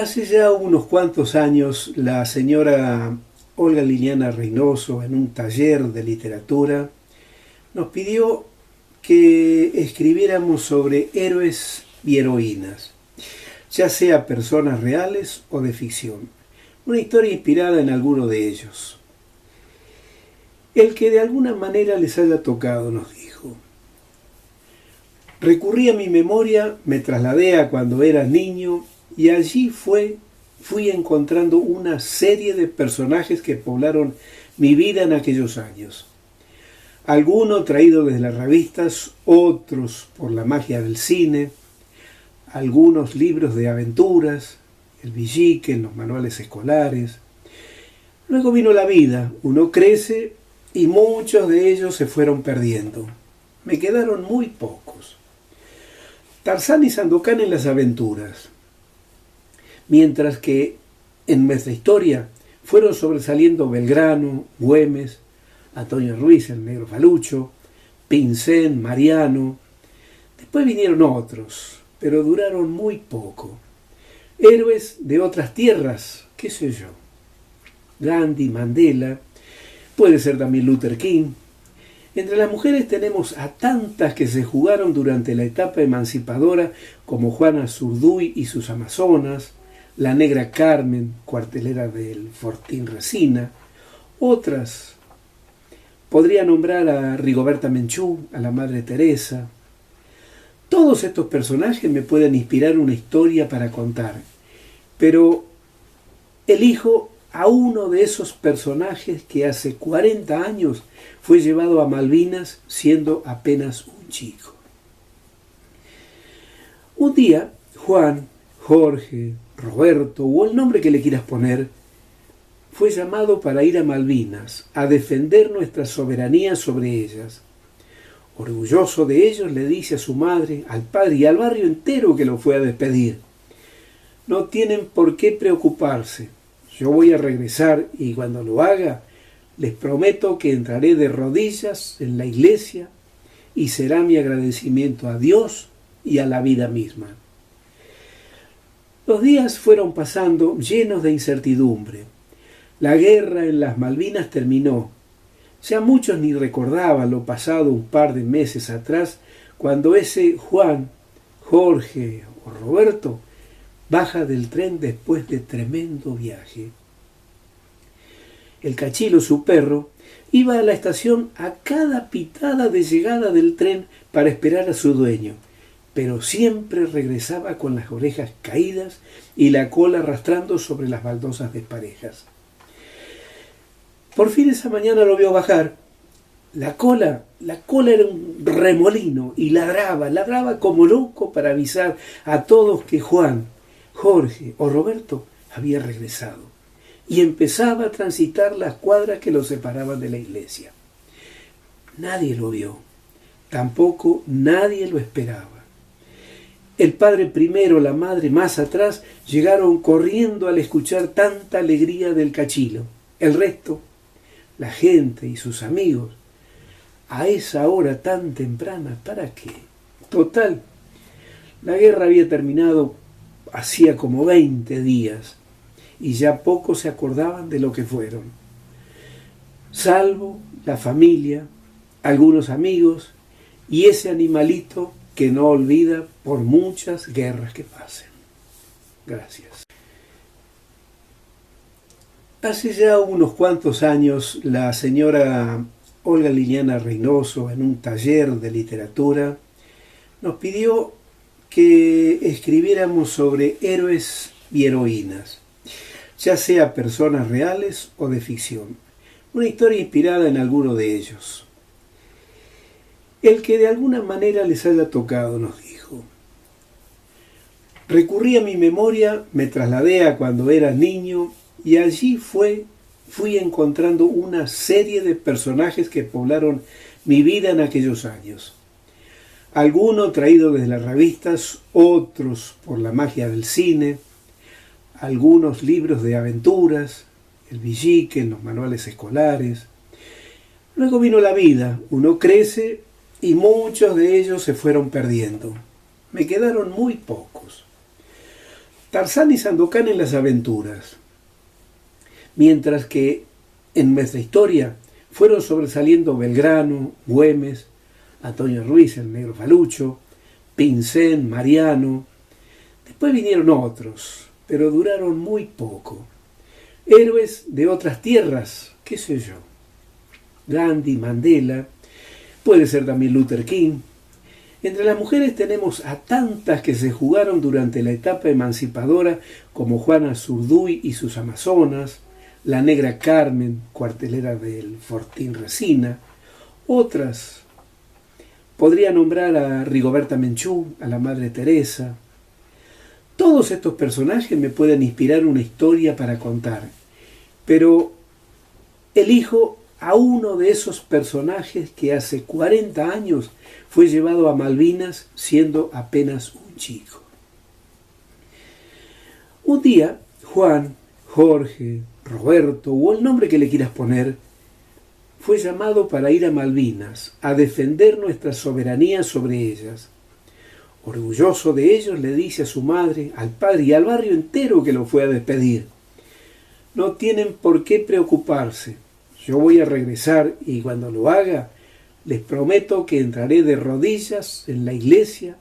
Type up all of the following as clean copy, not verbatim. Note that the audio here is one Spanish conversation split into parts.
Hace ya unos cuantos años, la señora Olga Liliana Reynoso, en un taller de literatura, nos pidió que escribiéramos sobre héroes y heroínas, ya sea personas reales o de ficción. Una historia inspirada en alguno de ellos. El que de alguna manera les haya tocado, nos dijo. Recurrí a mi memoria, me trasladé a cuando era niño y allí fui encontrando una serie de personajes que poblaron mi vida en aquellos años. Algunos traídos desde las revistas, otros por la magia del cine, algunos libros de aventuras, el villique, los manuales escolares. Luego vino la vida, uno crece y muchos de ellos se fueron perdiendo. Me quedaron muy pocos. Tarzán y Sandokan en las aventuras. Mientras que en nuestra historia fueron sobresaliendo Belgrano, Güemes, Antonio Ruiz, el Negro Falucho, Pincén, Mariano. Después vinieron otros, pero duraron muy poco. Héroes de otras tierras, qué sé yo. Gandhi, Mandela, puede ser también Luther King. Entre las mujeres tenemos a tantas que se jugaron durante la etapa emancipadora, como Juana Zurduy y sus Amazonas, la Negra Carmen, cuartelera del Fortín Resina. Otras, podría nombrar a Rigoberta Menchú, a la Madre Teresa. Todos estos personajes me pueden inspirar una historia para contar, pero elijo a uno de esos personajes que hace 40 años fue llevado a Malvinas siendo apenas un chico. Un día, Juan, Jorge, Roberto o el nombre que le quieras poner, fue llamado para ir a Malvinas a defender nuestra soberanía sobre ellas. Orgulloso de ellos, le dice a su madre, al padre y al barrio entero que lo fue a despedir: no tienen por qué preocuparse. Yo voy a regresar y cuando lo haga, les prometo que entraré de rodillas en la iglesia y será mi agradecimiento a Dios y a la vida misma. Los días fueron pasando llenos de incertidumbre. La guerra en las Malvinas terminó. Ya muchos ni recordaban lo pasado un par de meses atrás, cuando ese Juan, Jorge o Roberto baja del tren después de tremendo viaje. El Cachilo, su perro, iba a la estación a cada pitada de llegada del tren para esperar a su dueño, pero siempre regresaba con las orejas caídas y la cola arrastrando sobre las baldosas desparejas. Por fin esa mañana lo vio bajar. La cola era un remolino y ladraba como loco para avisar a todos que Juan, Jorge o Roberto había regresado y empezaba a transitar las cuadras que lo separaban de la iglesia. Nadie lo vio, tampoco nadie lo esperaba. El padre primero, la madre más atrás, llegaron corriendo al escuchar tanta alegría del Cachilo. El resto, la gente y sus amigos, a esa hora tan temprana, ¿para qué? Total, la guerra había terminado hacía como 20 días y ya pocos se acordaban de lo que fueron, salvo la familia, algunos amigos y ese animalito que no olvida por muchas guerras que pasen. Gracias. Hace ya unos cuantos años, la señora Olga Liliana Reynoso, en un taller de literatura, nos pidió que escribiéramos sobre héroes y heroínas, ya sea personas reales o de ficción. Una historia inspirada en alguno de ellos. El que de alguna manera les haya tocado, nos dijo. Recurrí a mi memoria, me trasladé a cuando era niño y allí fui encontrando una serie de personajes que poblaron mi vida en aquellos años. Algunos traídos desde las revistas, otros por la magia del cine, algunos libros de aventuras, el villique, los manuales escolares. Luego vino la vida, uno crece y muchos de ellos se fueron perdiendo. Me quedaron muy pocos. Tarzán y Sandokan en las aventuras, mientras que en nuestra historia fueron sobresaliendo Belgrano, Güemes, Antonio Ruiz, el Negro Falucho, Pincén, Mariano. Después vinieron otros, pero duraron muy poco. Héroes de otras tierras, qué sé yo. Gandhi, Mandela, puede ser también Luther King. Entre las mujeres tenemos a tantas que se jugaron durante la etapa emancipadora, como Juana Zurduy y sus Amazonas, la negra Carmen, cuartelera del Fortín Resina. Otras, podría nombrar a Rigoberta Menchú, a la Madre Teresa. Todos estos personajes me pueden inspirar una historia para contar, pero elijo a uno de esos personajes que hace 40 años fue llevado a Malvinas siendo apenas un chico. Un día, Juan, Jorge, Roberto o el nombre que le quieras poner, fue llamado para ir a Malvinas a defender nuestra soberanía sobre ellas. Orgulloso de ellos, le dice a su madre, al padre y al barrio entero que lo fue a despedir: no tienen por qué preocuparse. Yo voy a regresar y cuando lo haga, les prometo que entraré de rodillas en la iglesia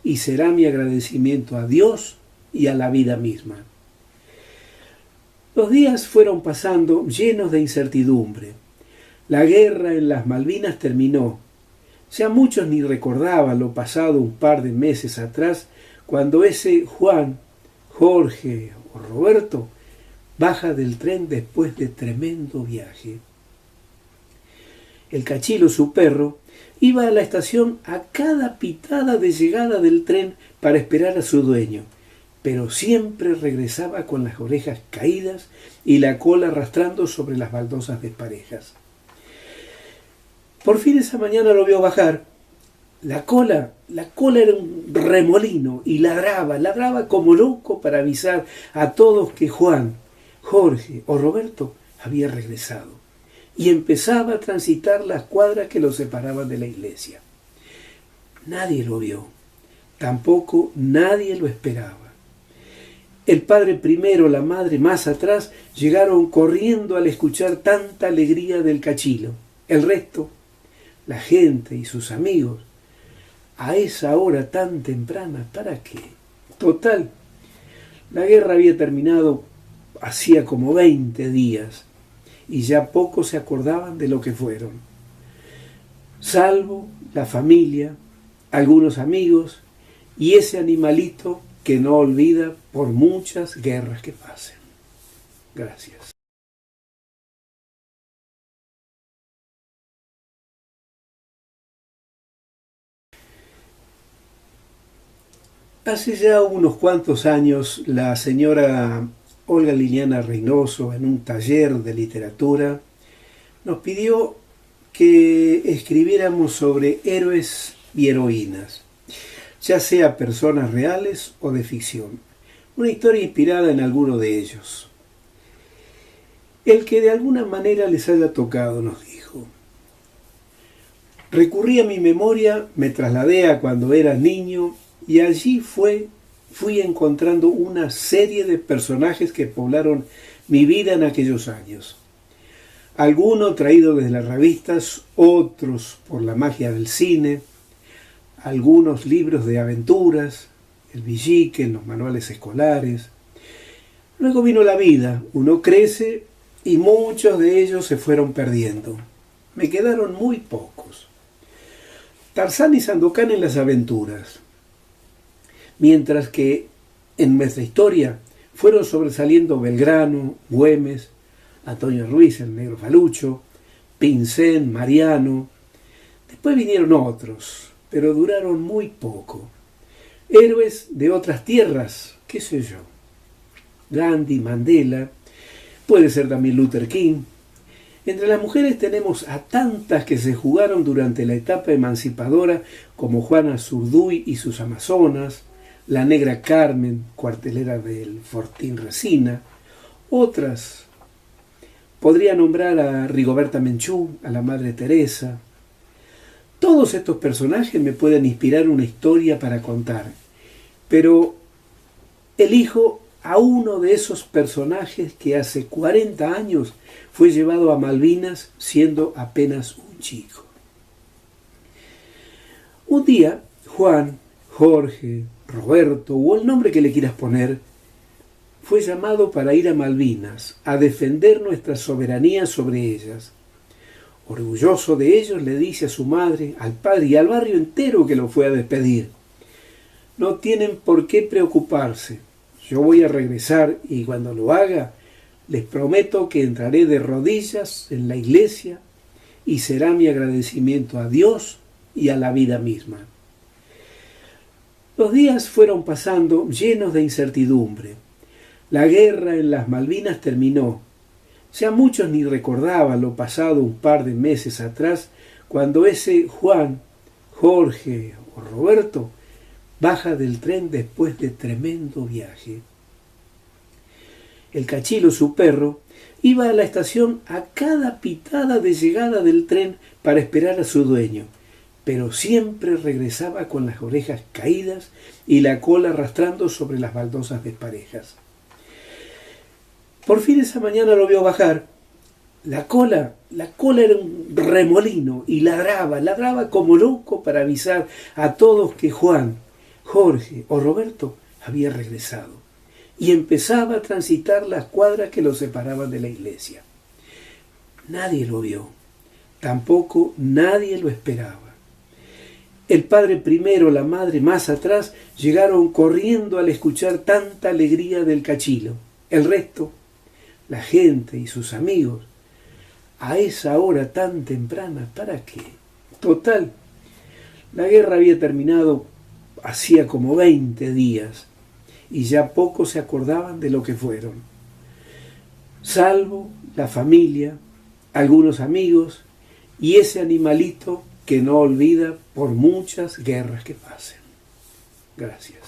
y será mi agradecimiento a Dios y a la vida misma. Los días fueron pasando llenos de incertidumbre. La guerra en las Malvinas terminó. Ya muchos ni recordaban lo pasado un par de meses atrás, cuando ese Juan, Jorge o Roberto baja del tren después de tremendo viaje. El Cachilo, su perro, iba a la estación a cada pitada de llegada del tren para esperar a su dueño, pero siempre regresaba con las orejas caídas y la cola arrastrando sobre las baldosas desparejas. Por fin esa mañana lo vio bajar. La cola era un remolino y ladraba como loco para avisar a todos que Juan, Jorge o Roberto había regresado y empezaba a transitar las cuadras que lo separaban de la iglesia. Nadie lo vio, tampoco nadie lo esperaba. El padre primero, la madre más atrás, llegaron corriendo al escuchar tanta alegría del Cachilo. El resto, la gente y sus amigos, a esa hora tan temprana, ¿para qué? Total, la guerra había terminado hacía como 20 días y ya pocos se acordaban de lo que fueron, salvo la familia, algunos amigos y ese animalito que no olvida por muchas guerras que pasen. Gracias. Hace ya unos cuantos años, la señora Olga Liliana Reynoso, en un taller de literatura, nos pidió que escribiéramos sobre héroes y heroínas, ya sea personas reales o de ficción, una historia inspirada en alguno de ellos. El que de alguna manera les haya tocado, nos dijo. Recurrí a mi memoria, me trasladé a cuando era niño y allí fui encontrando una serie de personajes que poblaron mi vida en aquellos años. Algunos traídos desde las revistas, otros por la magia del cine, algunos libros de aventuras, el Villique, los manuales escolares. Luego vino la vida, uno crece y muchos de ellos se fueron perdiendo. Me quedaron muy pocos. Tarzán y Sandokan en las aventuras. Mientras que en nuestra historia fueron sobresaliendo Belgrano, Güemes, Antonio Ruiz, el Negro Falucho, Pincén, Mariano. Después vinieron otros, pero duraron muy poco. Héroes de otras tierras, qué sé yo. Gandhi, Mandela, puede ser también Luther King. Entre las mujeres tenemos a tantas que se jugaron durante la etapa emancipadora, como Juana Zurduy y sus Amazonas, la negra Carmen, cuartelera del Fortín Resina. Otras, podría nombrar a Rigoberta Menchú, a la Madre Teresa. Todos estos personajes me pueden inspirar una historia para contar, pero elijo a uno de esos personajes que hace 40 años fue llevado a Malvinas siendo apenas un chico. Un día, Juan, Jorge, Roberto o el nombre que le quieras poner, fue llamado para ir a Malvinas a defender nuestra soberanía sobre ellas. Orgulloso de ellos, le dice a su madre, al padre y al barrio entero que lo fue a despedir: no tienen por qué preocuparse, yo voy a regresar y cuando lo haga, les prometo que entraré de rodillas en la iglesia y será mi agradecimiento a Dios y a la vida misma. Los días fueron pasando llenos de incertidumbre. La guerra en las Malvinas terminó. Ya muchos ni recordaban lo pasado un par de meses atrás, cuando ese Juan, Jorge o Roberto baja del tren después de tremendo viaje. El Cachilo, su perro, iba a la estación a cada pitada de llegada del tren para esperar a su dueño, pero siempre regresaba con las orejas caídas y la cola arrastrando sobre las baldosas desparejas. Por fin esa mañana lo vio bajar. La cola era un remolino y ladraba como loco para avisar a todos que Juan, Jorge o Roberto había regresado y empezaba a transitar las cuadras que lo separaban de la iglesia. Nadie lo vio, tampoco nadie lo esperaba. El padre primero, la madre más atrás, llegaron corriendo al escuchar tanta alegría del Cachilo. El resto, la gente y sus amigos, a esa hora tan temprana, ¿para qué? Total, la guerra había terminado hacía como 20 días y ya pocos se acordaban de lo que fueron, salvo la familia, algunos amigos y ese animalito que no olvida por muchas guerras que pasen. Gracias.